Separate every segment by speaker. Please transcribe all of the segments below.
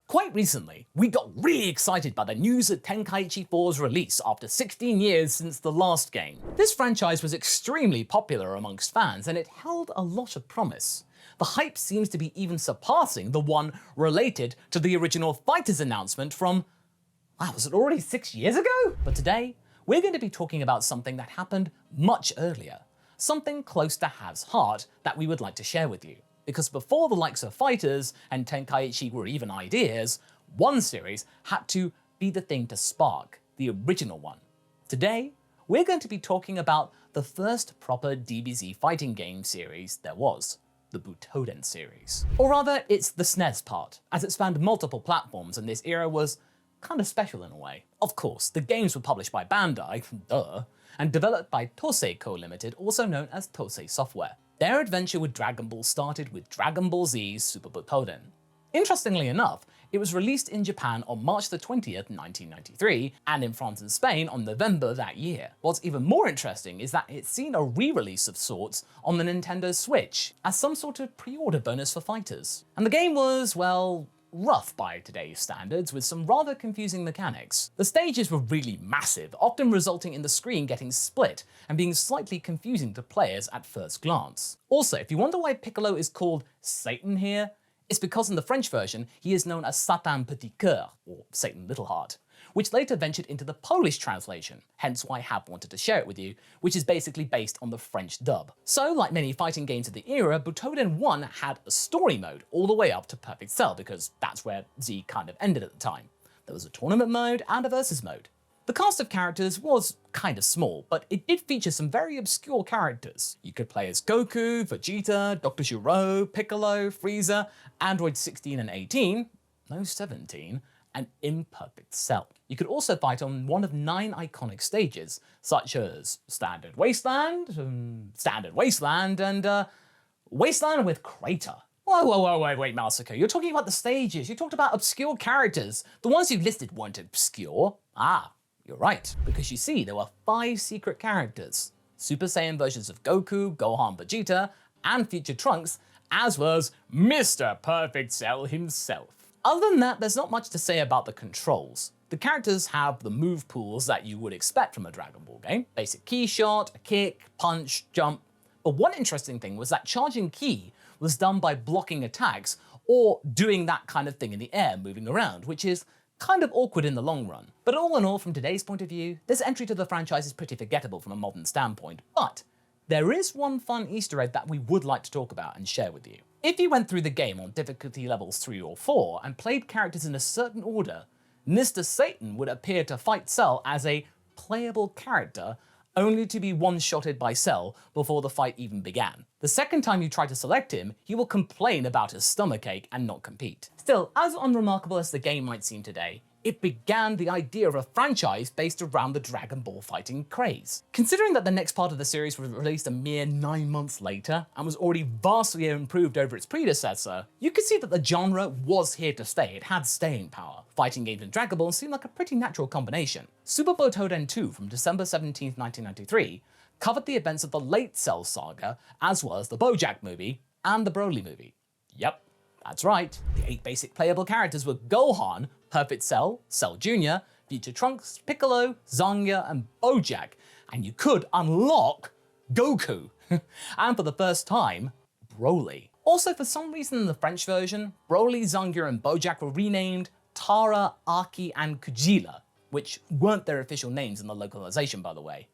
Speaker 1: Quite recently, we got really excited by the news of Tenkaichi 4's release after 16 years since the last game. This franchise was extremely popular amongst fans and it held a lot of promise. The hype seems to be even surpassing the one related to the original FighterZ announcement from, wow, was it already 6 years ago? But today, we're going to be talking about something that happened much earlier, something close to Hav's heart that we would like to share with you. Because before the likes of FighterZ and Tenkaichi were even ideas, one series had to be the thing to spark, the original one. Today, we're going to be talking about the first proper DBZ fighting game series there was, the Butoden series. Or rather, it's the SNES part, as it spanned multiple platforms and this era was kind of special in a way. Of course, the games were published by Bandai, duh, and developed by Tosei Co. Limited, also known as Tosei Software. Their adventure with Dragon Ball started with Dragon Ball Z's Super Butoden. Interestingly enough, it was released in Japan on March the 20th, 1993, and in France and Spain on November that year. What's even more interesting is that it's seen a re-release of sorts on the Nintendo Switch, as some sort of pre-order bonus for fighters. And the game was, well, rough by today's standards, with some rather confusing mechanics. The stages were really massive, often resulting in the screen getting split and being slightly confusing to players at first glance. Also, if you wonder why Piccolo is called Satan here, it's because in the French version, he is known as Satan Petit Cœur, or Satan Little Heart, which later ventured into the Polish translation, hence why Hav wanted to share it with you, which is basically based on the French dub. So, like many fighting games of the era, Butoden 1 had a story mode all the way up to Perfect Cell, because that's where Z kind of ended at the time. There was a tournament mode and a versus mode. The cast of characters was kind of small, but it did feature some very obscure characters. You could play as Goku, Vegeta, Dr. Gero, Piccolo, Frieza, Android 16 and 18, no 17, and Imperfect Cell. You could also fight on one of 9 iconic stages, such as Standard Wasteland, and Wasteland with Crater. Wait, Masako, you're talking about the stages, you talked about obscure characters. The ones you listed weren't obscure. Ah, you're right, because you see, there were 5 secret characters. Super Saiyan versions of Goku, Gohan, Vegeta, and future Trunks, as well as Mr. Perfect Cell himself. Other than that, there's not much to say about the controls. The characters have the move pools that you would expect from a Dragon Ball game. Basic key shot, a kick, punch, jump. But one interesting thing was that charging ki was done by blocking attacks or doing that kind of thing in the air, moving around, which is kind of awkward in the long run. But all in all, from today's point of view, this entry to the franchise is pretty forgettable from a modern standpoint. But there is one fun Easter egg that we would like to talk about and share with you. If you went through the game on difficulty levels 3 or 4 and played characters in a certain order, Mr. Satan would appear to fight Cell as a playable character, only to be one-shotted by Cell before the fight even began. The second time you try to select him, he will complain about his stomachache and not compete. Still, as unremarkable as the game might seem today, it began the idea of a franchise based around the Dragon Ball fighting craze. Considering that the next part of the series was released a mere 9 months later and was already vastly improved over its predecessor, you could see that the genre was here to stay. It had staying power. Fighting games and Dragon Ball seemed like a pretty natural combination. Super Butoden 2 from December 17, 1993 covered the events of the late Cell saga, as well as the BoJack movie and the Broly movie. Yep, that's right. The 8 basic playable characters were Gohan, Perfect Cell, Cell Jr., Future Trunks, Piccolo, Zangia, and BoJack, and you could unlock Goku. And for the first time, Broly. Also, for some reason in the French version, Broly, Zangia, and BoJack were renamed Tara, Aki, and Kujila, which weren't their official names in the localization, by the way.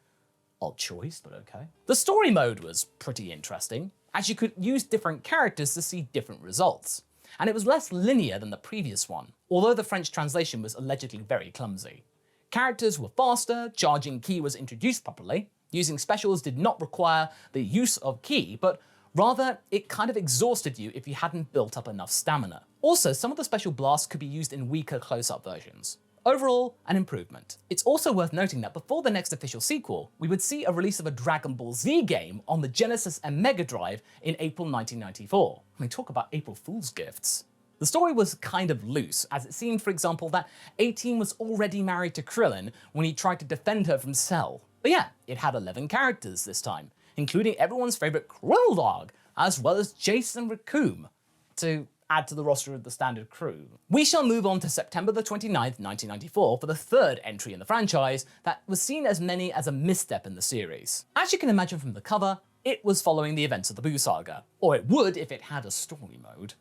Speaker 1: Odd choice, but okay. The story mode was pretty interesting, as you could use different characters to see different results. And it was less linear than the previous one, although the French translation was allegedly very clumsy. Characters were faster, charging ki was introduced properly, using specials did not require the use of ki, but rather it kind of exhausted you if you hadn't built up enough stamina. Also, some of the special blasts could be used in weaker close-up versions. Overall, an improvement. It's also worth noting that before the next official sequel, we would see a release of a Dragon Ball Z game on the Genesis and Mega Drive in April 1994. I mean, talk about April Fool's gifts. The story was kind of loose, as it seemed, for example, that 18 was already married to Krillin when he tried to defend her from Cell. But yeah, it had 11 characters this time, including everyone's favorite Krill Dog, as well as Jason Raccoon, to add to the roster of the standard crew. We shall move on to September the 29th, 1994 for the third entry in the franchise that was seen as many as a misstep in the series. As you can imagine from the cover, it was following the events of the Buu saga, or it would if it had a story mode.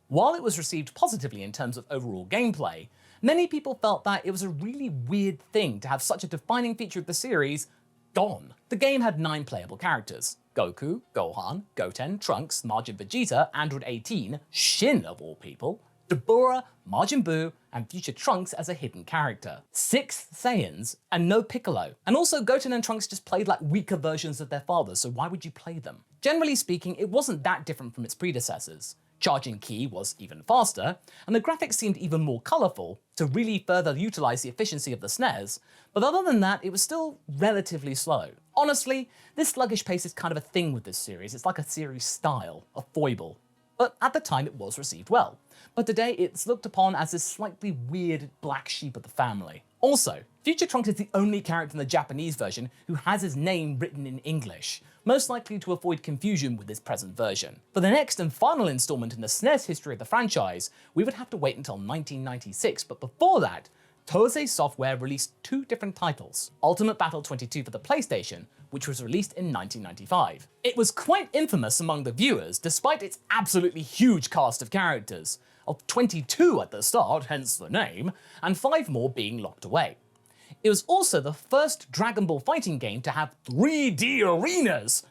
Speaker 1: While it was received positively in terms of overall gameplay, many people felt that it was a really weird thing to have such a defining feature of the series gone. The game had 9 playable characters: Goku, Gohan, Goten, Trunks, Majin Vegeta, Android 18, Shin of all people, Deborah, Majin Buu, and future Trunks as a hidden character, 6 Saiyans, and no Piccolo. And also Goten and Trunks just played like weaker versions of their fathers, so why would you play them? Generally speaking, it wasn't that different from its predecessors. Charging Ki was even faster, and the graphics seemed even more colourful to really further utilise the efficiency of the SNES, but other than that, it was still relatively slow. Honestly, this sluggish pace is kind of a thing with this series. It's like a series style, a foible. But at the time it was received well. But today it's looked upon as this slightly weird black sheep of the family. Also, future Trunks is the only character in the Japanese version who has his name written in English, most likely to avoid confusion with his present version. For the next and final installment in the SNES history of the franchise, we would have to wait until 1996, but before that, Tosei Software released 2 different titles: Ultimate Battle 22 for the PlayStation, which was released in 1995. It was quite infamous among the viewers, despite its absolutely huge cast of characters, of 22 at the start, hence the name, and 5 more being locked away. It was also the first Dragon Ball fighting game to have 3D arenas.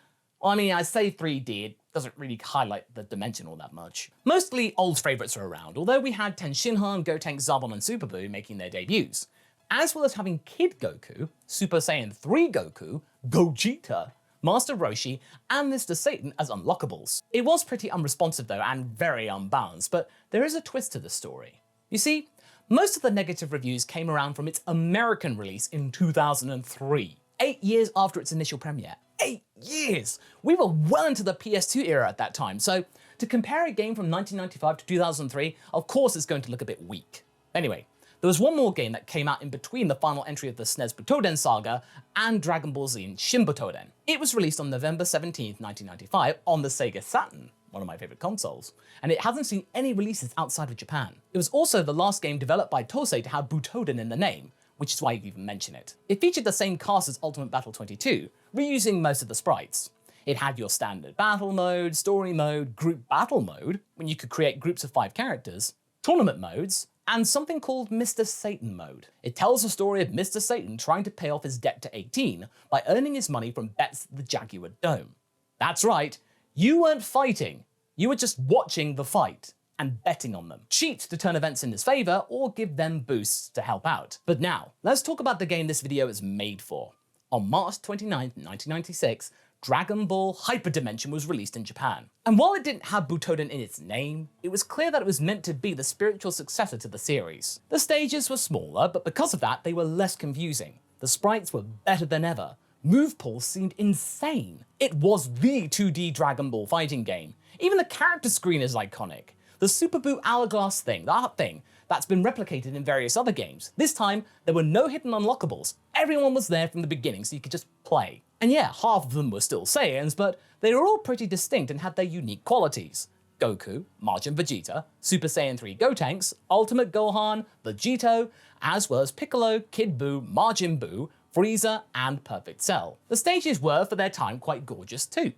Speaker 1: I mean, I say 3D, it doesn't really highlight the dimension all that much. Mostly old favourites are around, although we had Tenshinhan, Gotenks, Zarbon and Super Buu making their debuts, as well as having Kid Goku, Super Saiyan 3 Goku, Gogeta, Master Roshi, and Mr. Satan as unlockables. It was pretty unresponsive though, and very unbalanced, but there is a twist to the story. You see, most of the negative reviews came around from its American release in 2003, 8 years after its initial premiere. 8 years! We were well into the PS2 era at that time, so to compare a game from 1995 to 2003, of course it's going to look a bit weak. Anyway, there was one more game that came out in between the final entry of the SNES Butoden saga and Dragon Ball Z Shin Butoden. It was released on November 17th, 1995 on the Sega Saturn, one of my favourite consoles, and it hasn't seen any releases outside of Japan. It was also the last game developed by Tosei to have Butoden in the name, which is why you even mention it. It featured the same cast as Ultimate Battle 22, reusing most of the sprites. It had your standard battle mode, story mode, group battle mode, when you could create groups of 5 characters, tournament modes, and something called Mr. Satan mode. It tells the story of Mr. Satan trying to pay off his debt to 18 by earning his money from bets at the Jaguar Dome. That's right, you weren't fighting, you were just watching the fight and betting on them. Cheat to turn events in his favour or give them boosts to help out. But now, let's talk about the game this video is made for. On March 29th, 1996, Dragon Ball Hyperdimension was released in Japan. And while it didn't have Butoden in its name, it was clear that it was meant to be the spiritual successor to the series. The stages were smaller, but because of that, they were less confusing. The sprites were better than ever. Move pools seemed insane. It was the 2D Dragon Ball fighting game. Even the character screen is iconic. The Super Buu hourglass thing, the art thing, that's been replicated in various other games. This time, there were no hidden unlockables. Everyone was there from the beginning, so you could just play. And yeah, half of them were still Saiyans, but they were all pretty distinct and had their unique qualities. Goku, Majin Vegeta, Super Saiyan 3 Gotenks, Ultimate Gohan, Vegito, as well as Piccolo, Kid Buu, Majin Buu, Frieza, and Perfect Cell. The stages were, for their time, quite gorgeous too.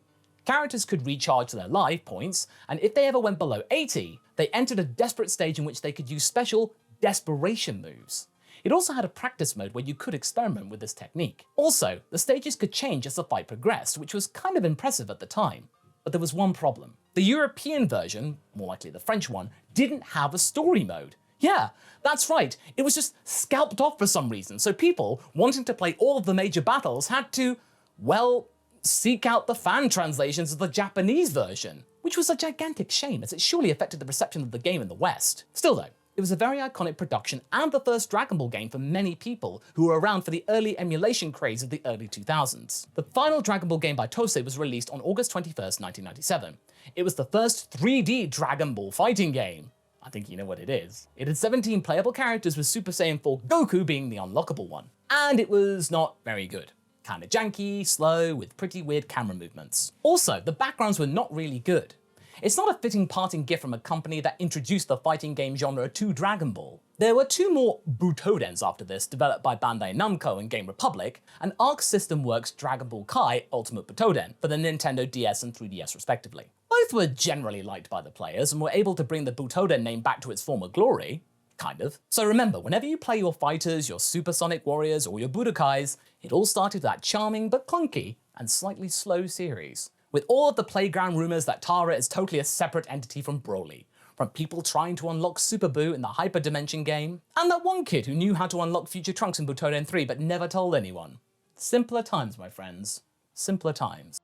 Speaker 1: Characters could recharge their life points, and if they ever went below 80, they entered a desperate stage in which they could use special desperation moves. It also had a practice mode where you could experiment with this technique. Also, the stages could change as the fight progressed, which was kind of impressive at the time. But there was one problem. The European version, more likely the French one, didn't have a story mode. Yeah, that's right, it was just scalped off for some reason, so people wanting to play all of the major battles had to, well, seek out the fan translations of the Japanese version, which was a gigantic shame as it surely affected the reception of the game in the West. Still though, it was a very iconic production and the first Dragon Ball game for many people who were around for the early emulation craze of the early 2000s. The final Dragon Ball game by Tosei was released on August 21st, 1997. It was the first 3D Dragon Ball fighting game. I think you know what it is. It had 17 playable characters with Super Saiyan 4 Goku being the unlockable one. And it was not very good. Kinda janky, slow, with pretty weird camera movements. Also, the backgrounds were not really good. It's not a fitting parting gift from a company that introduced the fighting game genre to Dragon Ball. There were two more Butodens after this, developed by Bandai Namco and Game Republic, and Arc System Works' Dragon Ball Kai Ultimate Butoden for the Nintendo DS and 3DS respectively. Both were generally liked by the players and were able to bring the Butoden name back to its former glory. Kind of. So remember, whenever you play your FighterZ, your Supersonic Warriors, or your Budokais, it all started with that charming but clunky and slightly slow series. With all of the playground rumors that Tara is totally a separate entity from Broly, from people trying to unlock Super Buu in the Hyper Dimension game, and that one kid who knew how to unlock Future Trunks in Butoden 3 but never told anyone. Simpler times, my friends. Simpler times.